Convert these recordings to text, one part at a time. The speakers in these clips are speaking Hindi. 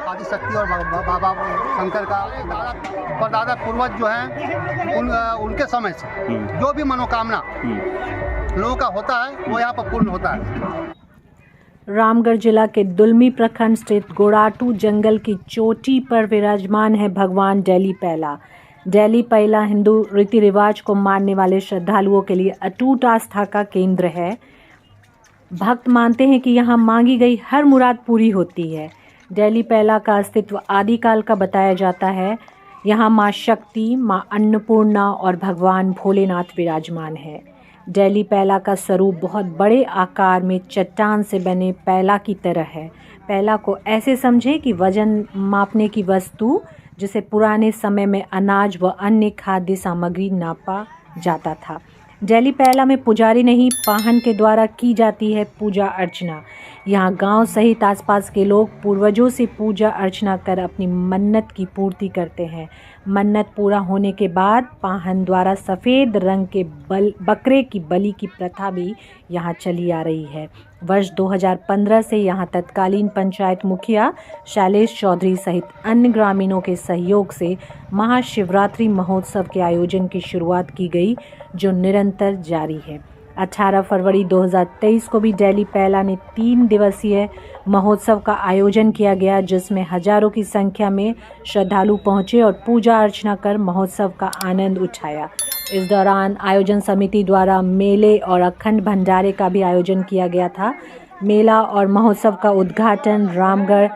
आदिशक्ति और बाबा शंकर का परदादा पूर्वज जो हैं उनके समय से जो भी मनोकामना लोगों का होता है वो यहाँ पर पूर्ण होता है। रामगढ़ जिला के दुलमी प्रखंड स्थित गोड़ाटू जंगल की चोटी पर विराजमान है भगवान डेली पैला। डेली पैला हिंदू रीति रिवाज को मानने वाले श्रद्धालुओं के लिए अटूट आस्था का केंद्र है। भक्त मानते हैं कि यहाँ मांगी गई हर मुराद पूरी होती है। डेली पैला का अस्तित्व आदिकाल का बताया जाता है। यहाँ माँ शक्ति, माँ अन्नपूर्णा और भगवान भोलेनाथ विराजमान है। डेली पैला का स्वरूप बहुत बड़े आकार में चट्टान से बने पैला की तरह है। पैला को ऐसे समझे कि वजन मापने की वस्तु, जिसे पुराने समय में अनाज व अन्य खाद्य सामग्री नापा जाता था। डेली पैला में पुजारी नहीं, पाहन के द्वारा की जाती है पूजा अर्चना। यहाँ गांव सहित आसपास के लोग पूर्वजों से पूजा अर्चना कर अपनी मन्नत की पूर्ति करते हैं। मन्नत पूरा होने के बाद पाहन द्वारा सफ़ेद रंग के बकरे की बलि की प्रथा भी यहाँ चली आ रही है। वर्ष 2015 से यहाँ तत्कालीन पंचायत मुखिया शैलेश चौधरी सहित अन्य ग्रामीणों के सहयोग से महाशिवरात्रि महोत्सव के आयोजन की शुरुआत की गई, जो निरंतर जारी है। 18 फरवरी 2023 को भी डेली पैला ने 3 दिवसीय महोत्सव का आयोजन किया गया, जिसमें हजारों की संख्या में श्रद्धालु पहुंचे और पूजा अर्चना कर महोत्सव का आनंद उठाया। इस दौरान आयोजन समिति द्वारा मेले और अखंड भंडारे का भी आयोजन किया गया था। मेला और महोत्सव का उद्घाटन रामगढ़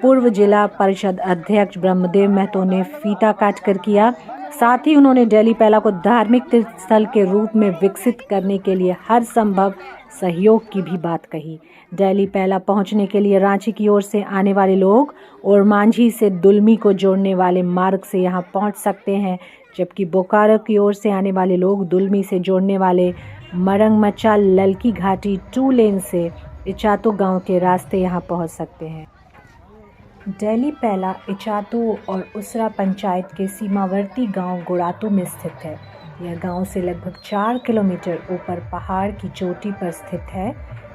पूर्व जिला परिषद अध्यक्ष ब्रह्मदेव महतो ने फीता काटकर किया। साथ ही उन्होंने डेली पैला को धार्मिक तीर्थ स्थल के रूप में विकसित करने के लिए हर संभव सहयोग की भी बात कही। डेली पैला पहुंचने के लिए रांची की ओर से आने वाले लोग और मांझी से दुलमी को जोड़ने वाले मार्ग से यहां पहुंच सकते हैं, जबकि बोकारो की ओर से आने वाले लोग दुलमी से जोड़ने वाले मरंगमचा ललकी घाटी 2 लेन से इचातो गांव के रास्ते यहां पहुंच सकते हैं। डेली पैला इचातो और उसरा पंचायत के सीमावर्ती गांव गोड़ाटू में स्थित है। यह गांव से लगभग 4 किलोमीटर ऊपर पहाड़ की चोटी पर स्थित है।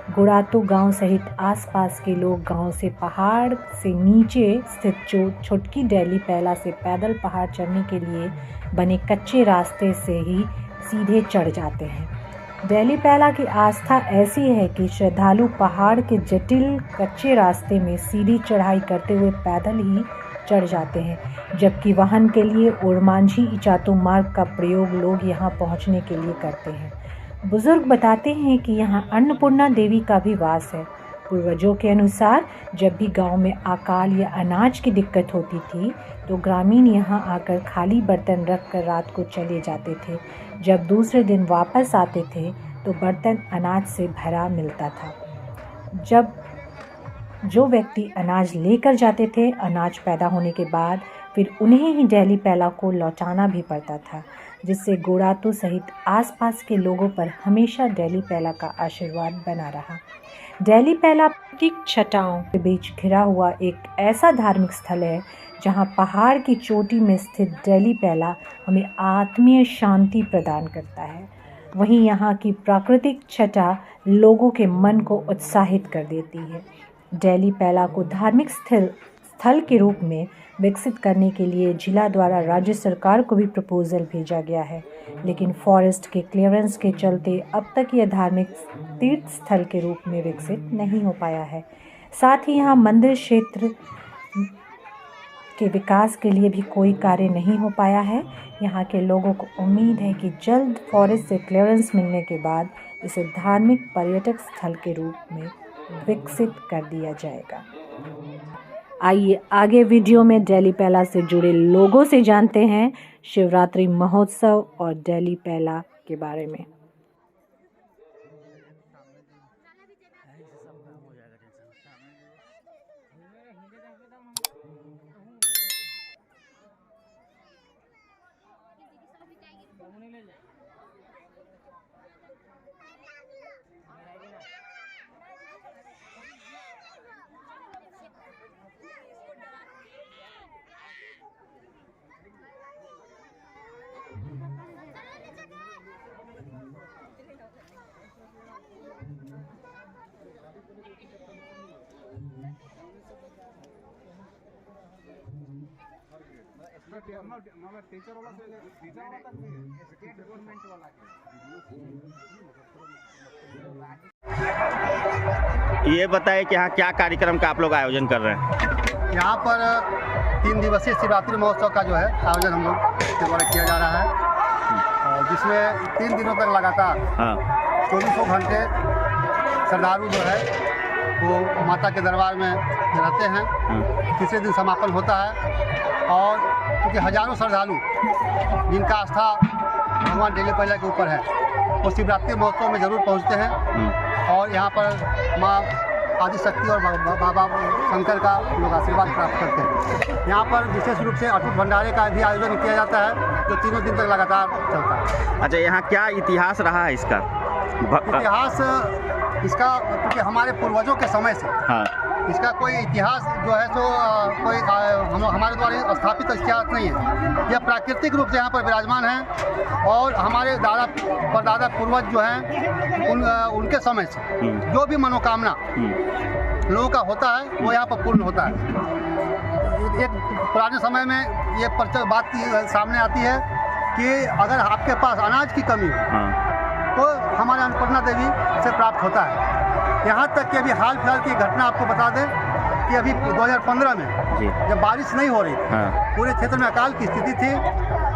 गोड़ाटू गांव सहित आसपास के लोग गांव से पहाड़ से नीचे स्थित छोटकी डेली पैला से पैदल पहाड़ चढ़ने के लिए बने कच्चे रास्ते से ही सीधे चढ़ जाते हैं। डेली पैला की आस्था ऐसी है कि श्रद्धालु पहाड़ के जटिल कच्चे रास्ते में सीधी चढ़ाई करते हुए पैदल ही चढ़ जाते हैं, जबकि वाहन के लिए ओरमांझी इचातो मार्ग का प्रयोग लोग यहां पहुंचने के लिए करते हैं। बुजुर्ग बताते हैं कि यहां अन्नपूर्णा देवी का भी वास है। पूर्वजों के अनुसार जब भी गांव में अकाल या अनाज की दिक्कत होती थी तो ग्रामीण यहां आकर खाली बर्तन रखकर रात को चले जाते थे। जब दूसरे दिन वापस आते थे तो बर्तन अनाज से भरा मिलता था। जब जो व्यक्ति अनाज लेकर जाते थे, अनाज पैदा होने के बाद फिर उन्हें ही डेली पैला को लौटाना भी पड़ता था, जिससे गोड़ाटू सहित आसपास के लोगों पर हमेशा डेली पैला का आशीर्वाद बना रहा। डेली पैला प्राकृतिक छटाओं के बीच घिरा हुआ एक ऐसा धार्मिक स्थल है जहां पहाड़ की चोटी में स्थित डेली पैला हमें आत्मीय शांति प्रदान करता है। वहीं यहाँ की प्राकृतिक छटा लोगों के मन को उत्साहित कर देती है। डेली पैला को धार्मिक स्थल के रूप में विकसित करने के लिए जिला द्वारा राज्य सरकार को भी प्रपोजल भेजा गया है, लेकिन फॉरेस्ट के क्लियरेंस के चलते अब तक यह धार्मिक तीर्थ स्थल के रूप में विकसित नहीं हो पाया है। साथ ही यहाँ मंदिर क्षेत्र के विकास के लिए भी कोई कार्य नहीं हो पाया है। यहाँ के लोगों को उम्मीद है कि जल्द फॉरेस्ट से क्लियरेंस मिलने के बाद इसे धार्मिक पर्यटक स्थल के रूप में विकसित कर दिया जाएगा। आइए आगे वीडियो में डेली पैला से जुड़े लोगों से जानते हैं शिवरात्रि महोत्सव और डेली पैला के बारे में। ये बताइए कि यहाँ क्या कार्यक्रम का आप लोग आयोजन कर रहे हैं? यहाँ पर 3 दिवसीय शिवरात्रि महोत्सव का जो है आयोजन हम लोग के द्वारा किया जा रहा है, जिसमें 3 दिनों तक लगातार 24 घंटे श्रद्धालु जो है वो माता के दरबार में रहते हैं। तीसरे दिन समापन होता है और क्योंकि हजारों श्रद्धालु जिनका आस्था भगवान डेली पहिला के ऊपर है वो शिवरात्रि महोत्सव में ज़रूर पहुंचते हैं और यहाँ पर माँ आदिशक्ति और बाबा शंकर का लोग आशीर्वाद प्राप्त करते हैं। यहाँ पर विशेष रूप से अटूट भंडारे का भी आयोजन किया जाता है जो 3 दिन तक लगातार चलता है। अच्छा, यहाँ क्या इतिहास रहा है इसका? इतिहास इसका क्योंकि हमारे पूर्वजों के समय से इसका कोई इतिहास जो है तो कोई हमारे द्वारा स्थापित इतिहास नहीं है। यह प्राकृतिक रूप से यहाँ पर विराजमान है और हमारे दादा परदादा पूर्वज जो हैं उनके समय से जो भी मनोकामना लोगों का होता है वो यहाँ पर पूर्ण होता है। एक पुराने समय में ये बात सामने आती है कि अगर आपके पास अनाज की कमी हो तो हमारे अन्नपूर्णा देवी से प्राप्त होता है। यहाँ तक कि अभी हाल फिलहाल की घटना आपको बता दें कि अभी 2015 में जब बारिश नहीं हो रही थी, पूरे क्षेत्र में अकाल की स्थिति थी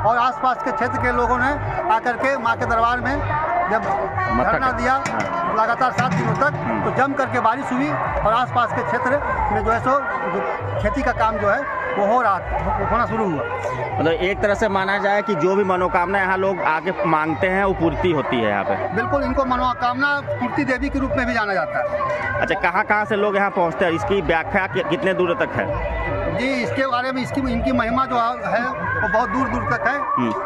और आसपास के क्षेत्र के लोगों ने आकर के माँ के दरबार में जब धरना दिया लगातार 7 दिनों तक, तो जम करके बारिश हुई और आसपास के क्षेत्र में जो है सो खेती का काम जो है वो होना शुरू हुआ। मतलब एक तरह से माना जाए कि जो भी मनोकामना यहाँ लोग आके मांगते हैं वो पूर्ति होती है यहाँ पे। बिल्कुल, इनको मनोकामना पूर्ति देवी के रूप में भी जाना जाता है। अच्छा, कहाँ से लोग यहाँ पहुँचते हैं? इसकी व्याख्या कितने दूर तक है? जी, इसके बारे में इनकी महिमा जो है वो बहुत दूर दूर तक है।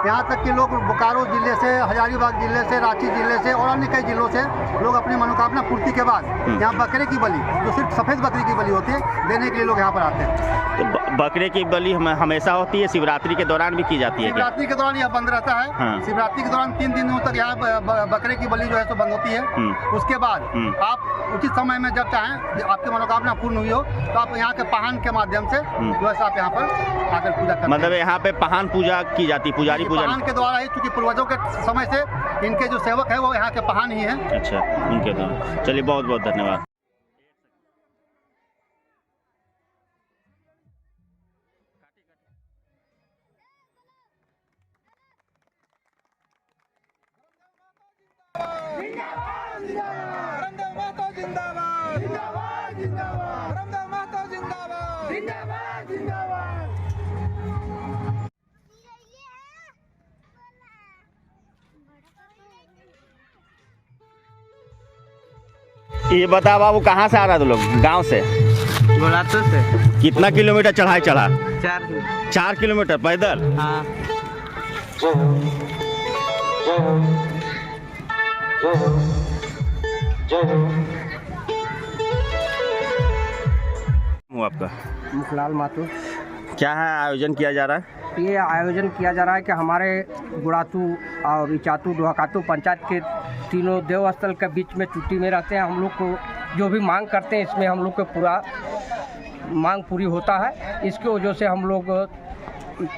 यहाँ तक कि लोग बोकारो जिले से, हजारीबाग जिले से, रांची जिले से और अन्य कई जिलों से लोग अपनी मनोकामना पूर्ति के बाद यहाँ बकरे की बलि, जो सिर्फ सफ़ेद बकरी की बलि होती है, देने के लिए लोग यहाँ पर आते हैं। तो बकरे की बलि हमेशा होती है? शिवरात्रि के दौरान भी की जाती है? शिवरात्रि के दौरान यह बंद रहता है। शिवरात्रि के दौरान 3 दिनों तक यहाँ बकरे की बलि जो है तो बंद होती है। उसके बाद आप उचित समय में जब चाहें, आपकी मनोकामना पूर्ण हुई हो तो आप यहाँ के पाहन के माध्यम से जो है आप यहाँ पर आकर पूजा करते हैं। मतलब यहाँ पे पाहन पूजा की जाती है, पुजारी पूजा पाहन के द्वारा ही, क्योंकि पूर्वजों के समय से इनके जो सेवक है वो यहाँ के पाहन ही हैं। अच्छा, उनके द्वारा। चलिए, बहुत बहुत धन्यवाद। ये बता बाबू, कहाँ से आ रहा था लोग? गांव से? गोलातू से। कितना किलोमीटर चढ़ाई चढ़ा? 4 किलोमीटर पैदल? हाँ। आपका मुखलाल माथुर। क्या है आयोजन किया जा रहा है? ये आयोजन किया जा रहा है कि हमारे गुड़ातू और इचातू डोहकातू पंचायत के तीनों देवस्थल के बीच में चुट्टी में रहते हैं। हम लोग को जो भी मांग करते हैं इसमें हम लोग को पूरा मांग पूरी होता है। इसके वजह से हम लोग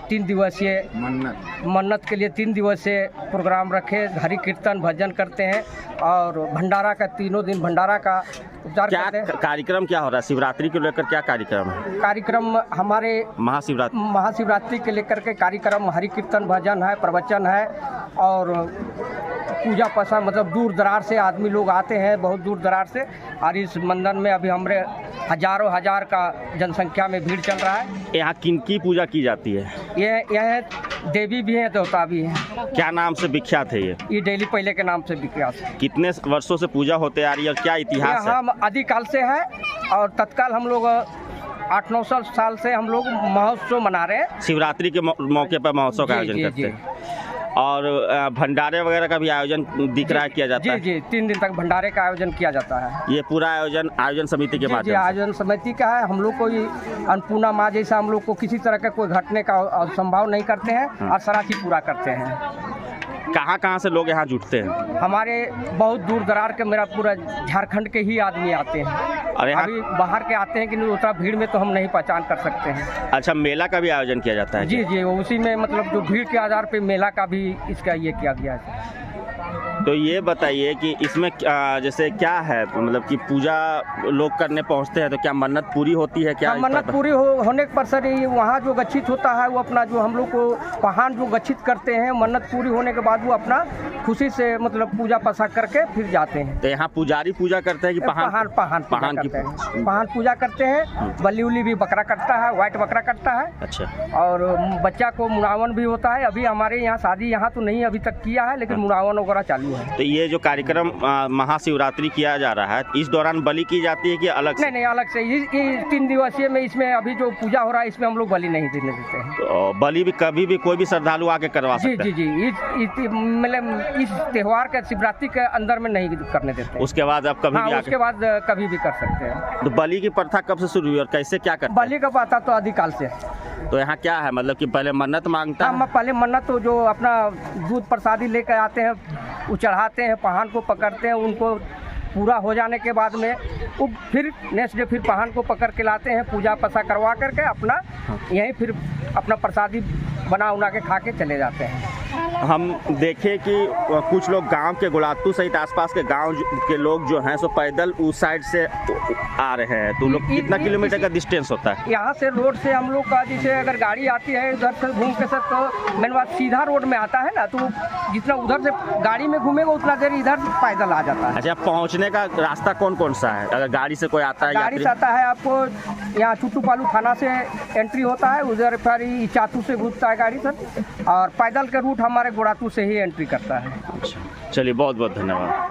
3 दिवसीय मन्नत के लिए 3 दिवसीय प्रोग्राम रखे, हरि कीर्तन भजन करते हैं और भंडारा का 3 दिन भंडारा का उपचार करते हैं। कार्यक्रम क्या हो रहा है शिवरात्रि को लेकर? क्या कार्यक्रम है? कार्यक्रम हमारे महाशिवरात्रि के लेकर के कार्यक्रम हरि कीर्तन भजन है, प्रवचन है और पूजा पसा, मतलब दूर दरार से आदमी लोग आते हैं, बहुत दूर दरार से। और इस मंदिर में अभी हमारे हजारों हजार का जनसंख्या में भीड़ चल रहा है। यहाँ किनकी पूजा की जाती है? यह देवी भी है, देवता भी है। क्या नाम से विख्यात है ये? डेली पहले के नाम से विख्यात है। कितने वर्षों से पूजा होते आ रही है और क्या इतिहास है? हम आदिकाल से है और तत्काल हम लोग 800-900 साल से हम लोग महोत्सव मना रहे हैं। शिवरात्रि के मौके पर महोत्सव का आयोजन करते हैं और भंडारे वगैरह का भी आयोजन दिख रहा है किया जाता है? जी, 3 दिन तक भंडारे का आयोजन किया जाता है। ये पूरा आयोजन समिति के माध्यम से? आयोजन समिति का है। हम लोग कोई अन्नपूर्णा माँ जैसा हम लोग को किसी तरह का कोई घटने का संभव नहीं करते हैं और सराठी पूरा करते हैं। कहाँ कहाँ से लोग यहाँ जुटते हैं? हमारे बहुत दूर दरार के, मेरा पूरा झारखंड के ही आदमी आते हैं। और यहाँ अभी बाहर के आते हैं कि नहीं, उतना भीड़ में तो हम नहीं पहचान कर सकते हैं। अच्छा, मेला का भी आयोजन किया जाता है? जी जी, उसी में मतलब जो भीड़ के आधार पे मेला का भी इसका ये किया गया है। तो ये बताइए कि इसमें जैसे क्या है, मतलब कि पूजा लोग करने पहुंचते हैं तो क्या मन्नत पूरी होती है क्या? मन्नत पूरी होने पर सर ये वहाँ जो गच्छित होता है वो अपना जो हम लोग को पहाड़ जो गच्छित करते हैं, मन्नत पूरी होने के बाद वो अपना खुशी से मतलब पूजा पसा करके फिर जाते हैं। तो यहाँ पुजारी पूजा करते हैं कि पहाड़ पूजा करते हैं। बलि उली भी बकरा कटता है, व्हाइट बकरा कटता है। अच्छा। और बच्चा को मुड़ावन भी होता है। अभी हमारे यहाँ शादी यहाँ तो नहीं अभी तक किया है, लेकिन मुड़ावन वगैरह चालू है। तो ये जो कार्यक्रम महाशिवरात्रि किया जा रहा है, इस दौरान बलि की जाती है कि अलग से? नहीं, अलग से। ये 3 दिवसीय में इसमें अभी जो पूजा हो रहा है इसमें हम लोग बलि नहीं देने देते हैं। तो बलि भी कभी भी कोई भी श्रद्धालु आके करवा सकता है? जी, मतलब इस त्योहार के शिवरात्रि के अंदर में नहीं करने देते। उसके बाद आप कभी भी उसके बाद कभी भी कर सकते हैं। तो बलि की प्रथा कब से शुरू हुई और कैसे क्या करते हैं? बलि का प्रथा तो आदिकाल से। तो यहाँ क्या है, मतलब कि पहले मन्नत मांगता है? पहले मन्नत तो जो अपना दूध प्रसादी लेकर आते हैं वो चढ़ाते हैं, पहाड़ को पकड़ते हैं, उनको पूरा हो जाने के बाद में वो फिर नेक्स्ट डे फिर पहाड़ को पकड़ के लाते हैं, पूजा पसा करवा करके अपना यहीं फिर अपना प्रसादी बना उना के खा के चले जाते हैं। हम देखें कि कुछ लोग गांव के गुड़ातू सहित आसपास के गांव के लोग जो हैं सो पैदल उस साइड से आ रहे हैं। तो लोग कितना किलोमीटर का डिस्टेंस होता है? यहाँ से रोड से हम लोग का जैसे अगर गाड़ी आती है उधर से घूम के सब, तो मेन बात सीधा रोड में आता है ना, तो जितना उधर से गाड़ी में घूमेगा उतना देर इधर पैदल आ जाता है। अच्छा, पहुँचने का रास्ता कौन कौन सा है अगर गाड़ी से कोई आता है? गाड़ी से आता है आपको यहाँ चुट्टूपालू थाना से एंट्री होता है, उधर फिर इचातू से घुसता है गाड़ी सर, और पैदल के रूट हमारे गुड़ातू से ही एंट्री करता है। अच्छा, चलिए बहुत बहुत धन्यवाद।